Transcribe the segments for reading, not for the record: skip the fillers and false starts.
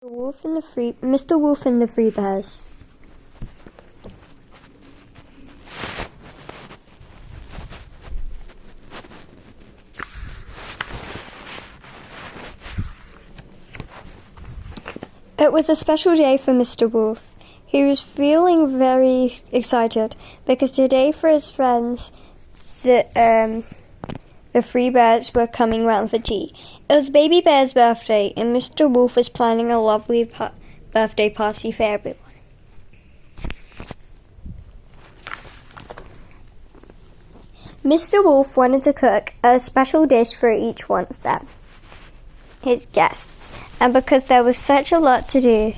Mr. Wolf and the Three Bears. It was a special day for Mr. Wolf. He was feeling very excited because today for his friends, the Three Bears were coming round for tea. It was Baby Bear's birthday, and Mr. Wolf was planning a lovely birthday party for everyone. Mr. Wolf wanted to cook a special dish for each one of them, his guests, and because there was such a lot to do,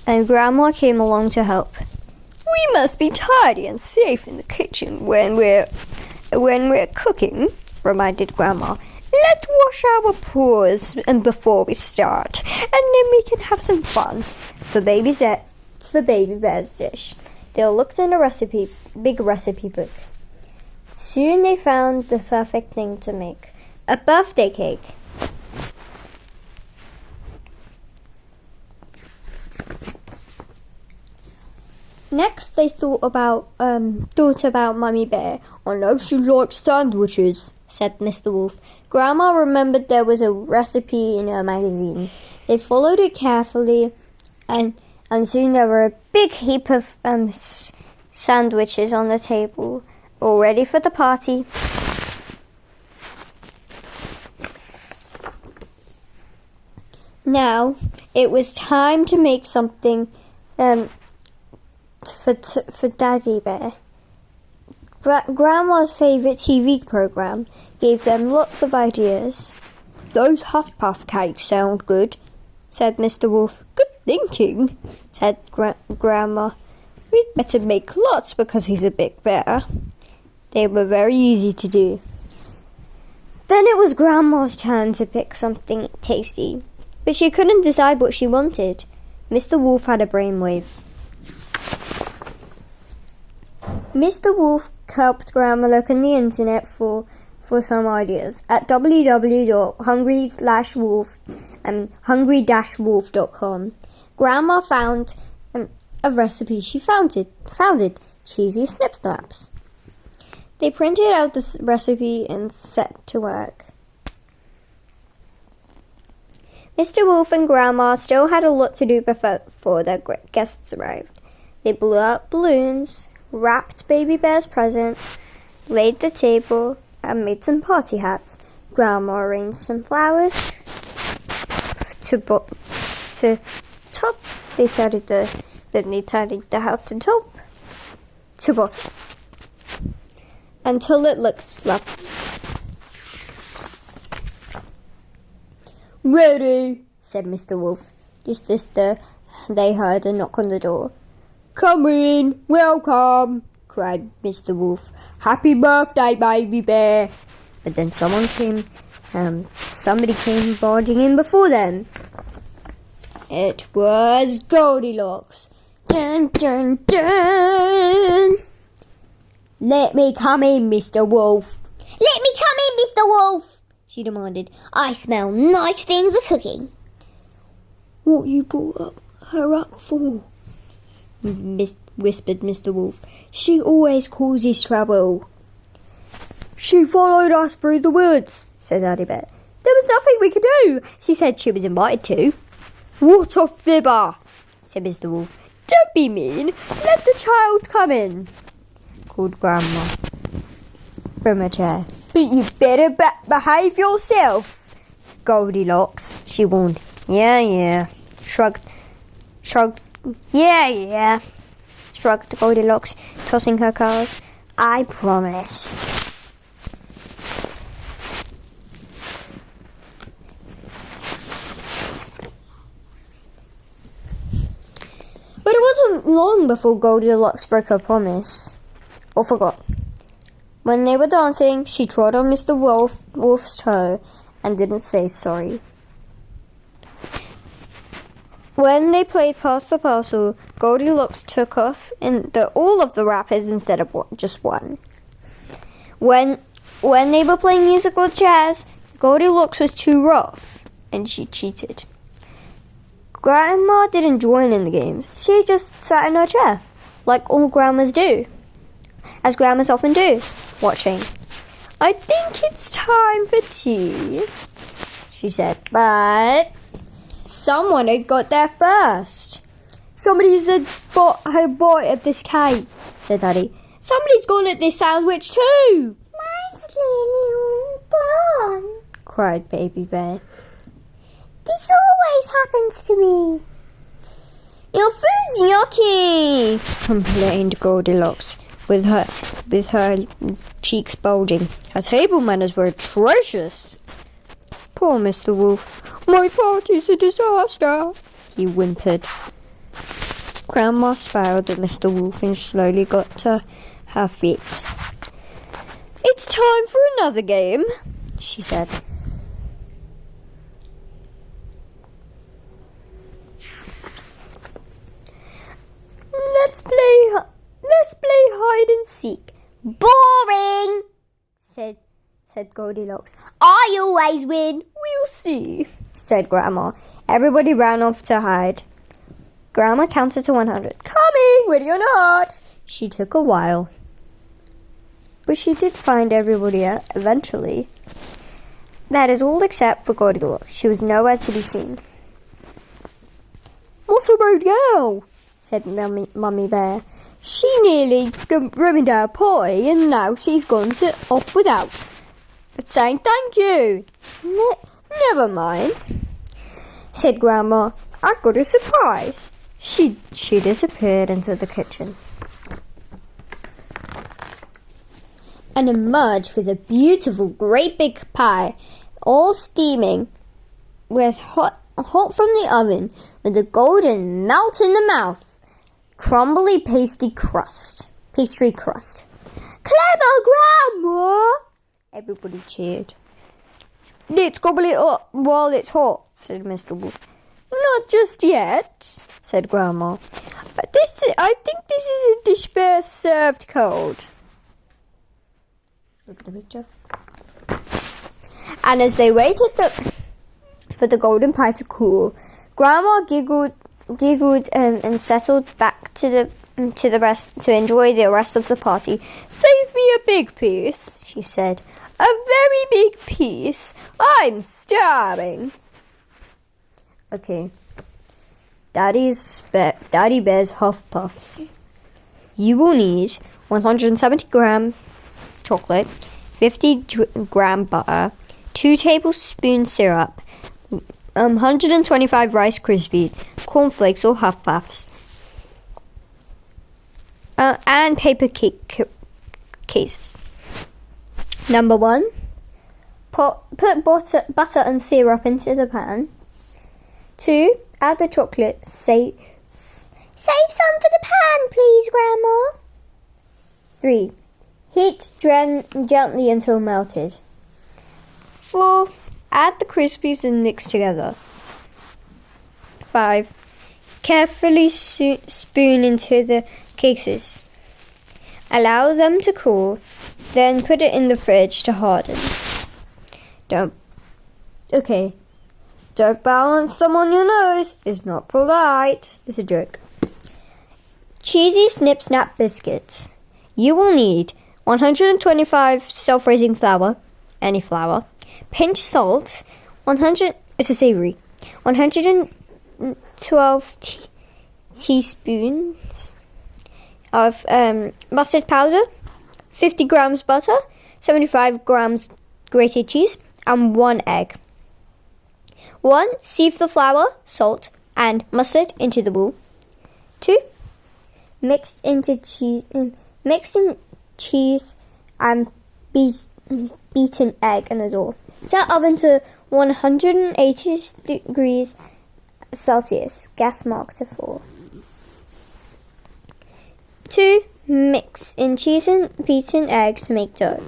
and Grandma came along to help. We must be tidy and safe in the kitchen when we're cooking, reminded Grandma. Let's wash our paws and before we start, and then we can have some fun. For Baby Bear's dish, they looked in a big recipe book. Soon they found the perfect thing to make: a birthday cake. Next, they thought about Mummy Bear. I know she likes sandwiches, said Mr. Wolf. Grandma remembered there was a recipe in her magazine. They followed it carefully, and soon there were a big heap of sandwiches on the table, all ready for the party. Now, it was time to make something for Daddy Bear. Grandma's favourite TV programme gave them lots of ideas. Those Huff Puff cakes sound good, said Mr. Wolf. Good thinking, said Grandma. We'd better make lots because he's a big bear. They were very easy to do. Then it was Grandma's turn to pick something tasty, but she couldn't decide what she wanted. Mr. Wolf had a brainwave. Mr. Wolf helped Grandma look on the internet for some ideas at www.hungry-wolf.com. Grandma found a recipe. She found it. Cheesy snip snaps. They printed out this recipe and set to work. Mr. Wolf and Grandma still had a lot to do before their guests arrived. They blew out balloons, wrapped Baby Bear's present, laid the table, and made some party hats. Grandma arranged some flowers to top. They tidied the house to top to bottom until it looked lovely. Ready, said Mr. Wolf, just as they heard a knock on the door. Come in, welcome, cried Mr. Wolf. Happy birthday, Baby Bear. But then somebody came barging in before them. It was Goldilocks. Dun, dun, dun. Let me come in, Mr. Wolf. Let me come in, Mr. Wolf, she demanded. I smell nice things are cooking. What you brought her up for? Whispered Mr. Wolf. She always causes trouble. She followed us through the woods, said Daddy Bear. There was nothing we could do. She said she was invited to. What a fibber, said Mr. Wolf. Don't be mean. Let the child come in, called Grandma from her chair. But you better behave yourself, Goldilocks, she warned. Yeah, shrugged. Yeah, shrugged Goldilocks, tossing her cards. I promise. But it wasn't long before Goldilocks broke her promise, or forgot. When they were dancing, she trod on Mr. Wolf's toe and didn't say sorry. When they played Pass the Parcel, Goldilocks took off all of the wrappers instead of just one. When they were playing musical chairs, Goldilocks was too rough, and she cheated. Grandma didn't join in the games. She just sat in her chair, like all grandmas do, as grandmas often do, watching. I think it's time for tea, she said, but someone had got there first. Somebody's had a bite of this cake, said Daddy. Somebody's gone at this sandwich too. Mine's nearly all gone, cried Baby Bear. This always happens to me. Your food's yucky, complained Goldilocks, with her cheeks bulging. Her table manners were atrocious. Poor Mr. Wolf. My party's a disaster, he whimpered. Grandma smiled at Mr. Wolf and slowly got to her feet. It's time for another game, she said. Let's play hide and seek. Boring, said Goldilocks. I always win. We'll see, said Grandma. Everybody ran off to hide. Grandma counted to 100. Coming, ready or not. She took a while, but she did find everybody eventually. That is all except for Goldilocks. She was nowhere to be seen. What's about now? Said Mummy Bear. She nearly ruined our party and now she's gone off without saying thank you. Never mind, said Grandma. I got a surprise. She disappeared into the kitchen and emerged with a beautiful great big pie, all steaming with hot from the oven, with a golden melt in the mouth, crumbly pastry crust. Clever, Grandma! Everybody cheered. Let's gobble it up while it's hot, said Mr. Wolf. Not just yet, said Grandma. I think this is a dish best served cold. Look at the picture. And as they waited for the golden pie to cool, Grandma giggled and settled back to enjoy the rest of the party. Save me a big piece, she said. A very big piece. I'm starving. Okay. Daddy Bear's Huff Puffs. You will need 170 gram chocolate, 50 gram butter, 2 tablespoons syrup, 125 Rice Krispies, cornflakes or Huff Puffs, and paper cake cases. Number 1, put butter and syrup into the pan. 2, add the chocolate. Save some for the pan, please, Grandma. 3, heat gently until melted. 4, add the Krispies and mix together. 5, carefully spoon into the cases. Allow them to cool, then put it in the fridge to harden. Don't balance them on your nose. It's not polite. It's a joke. Cheesy Snip Snap biscuits. You will need 125 self-raising flour, any flour, pinch salt, 100. It's a savory. 112 teaspoons of mustard powder, 50 grams butter, 75 grams grated cheese, and 1 egg. 1, sieve the flour, salt, and mustard into the bowl. 2, mix in cheese and beaten egg in the dough. Set oven to 180 degrees Celsius. Gas mark to 4. 2, mix in cheese and beaten egg to make dough.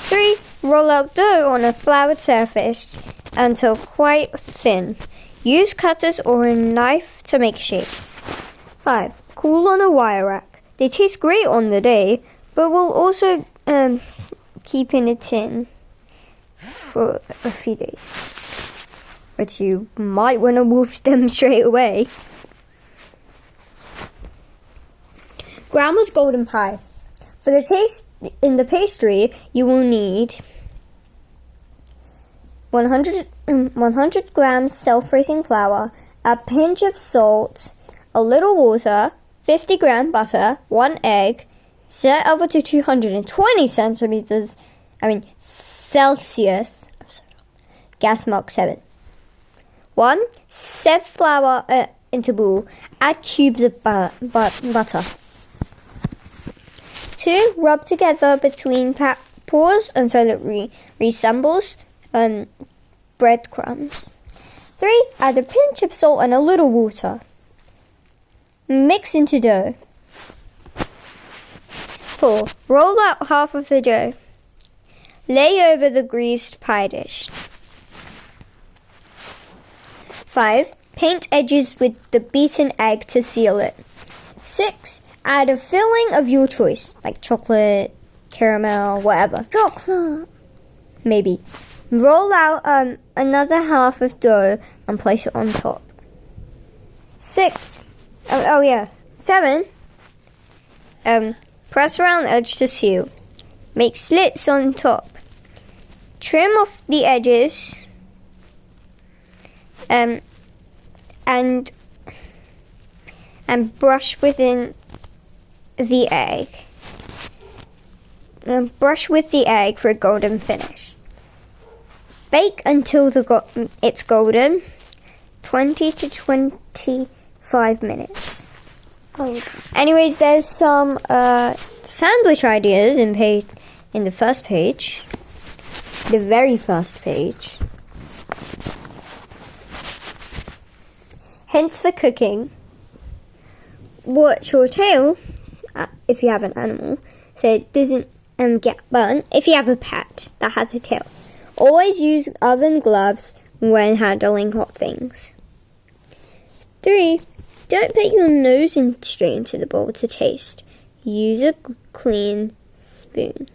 3, roll out dough on a floured surface until quite thin. Use cutters or a knife to make shapes. 5, cool on a wire rack. They taste great on the day, but will also keep in a tin for a few days. but you might want to move them straight away. Grandma's golden pie. For the taste in the pastry, you will need 100 grams self-raising flour, a pinch of salt, a little water, 50-gram butter, 1 egg, set over to 220 Celsius. Gas mark 7. 1. Set flour into bowl. Add cubes of butter. 2. Rub together between pores until it resembles breadcrumbs. 3. Add a pinch of salt and a little water. Mix into dough. 4. Roll out half of the dough. Lay over the greased pie dish. 5. Paint edges with the beaten egg to seal it. 6. Add a filling of your choice, like chocolate, caramel, whatever. Chocolate. Maybe. Roll out another half of dough and place it on top. 7. Press around edge to seal. Make slits on top. Trim off the edges and brush within the egg. Brush with the egg for a golden finish. Bake until it's golden, 20 to 25 minutes. Anyways, there's some sandwich ideas in the first page. The very first page. Hints for cooking. Watch your tail, if you have an animal, so it doesn't get burnt. If you have a pet that has a tail. Always use oven gloves when handling hot things. 3. Don't put your nose straight into the bowl to taste. Use a clean spoon.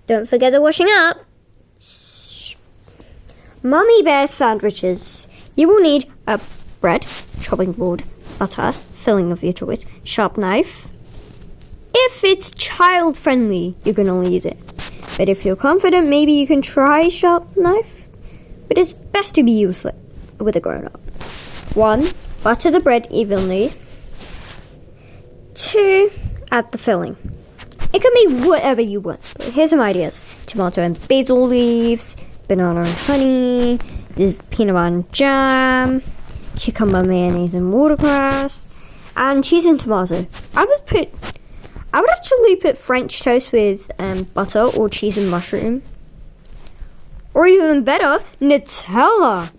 Don't forget the washing up. Mummy Bear sandwiches. You will need a bread, chopping board, butter, filling of your choice, sharp knife. If it's child friendly, you can only use it. But if you're confident, maybe you can try sharp knife. But it's best to be used with a grown up. 1. Butter the bread evenly. 2. Add the filling. It can be whatever you want, but here's some ideas. Tomato and basil leaves, banana and honey, there's peanut butter and jam, cucumber, mayonnaise and watercress, and cheese and tomato. I would actually put French toast with butter or cheese and mushroom. Or even better, Nutella.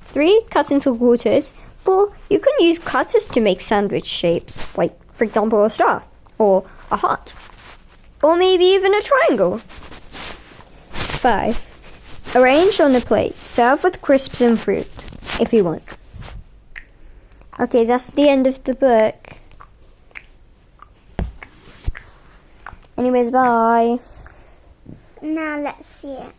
3. Cut into quarters. 4. You can use cutters to make sandwich shapes, like, for example, a star, or a heart, or maybe even a triangle. 5. Arrange on the plate. Serve with crisps and fruit, if you want. Okay, that's the end of the book. Anyways, bye. Now let's see it.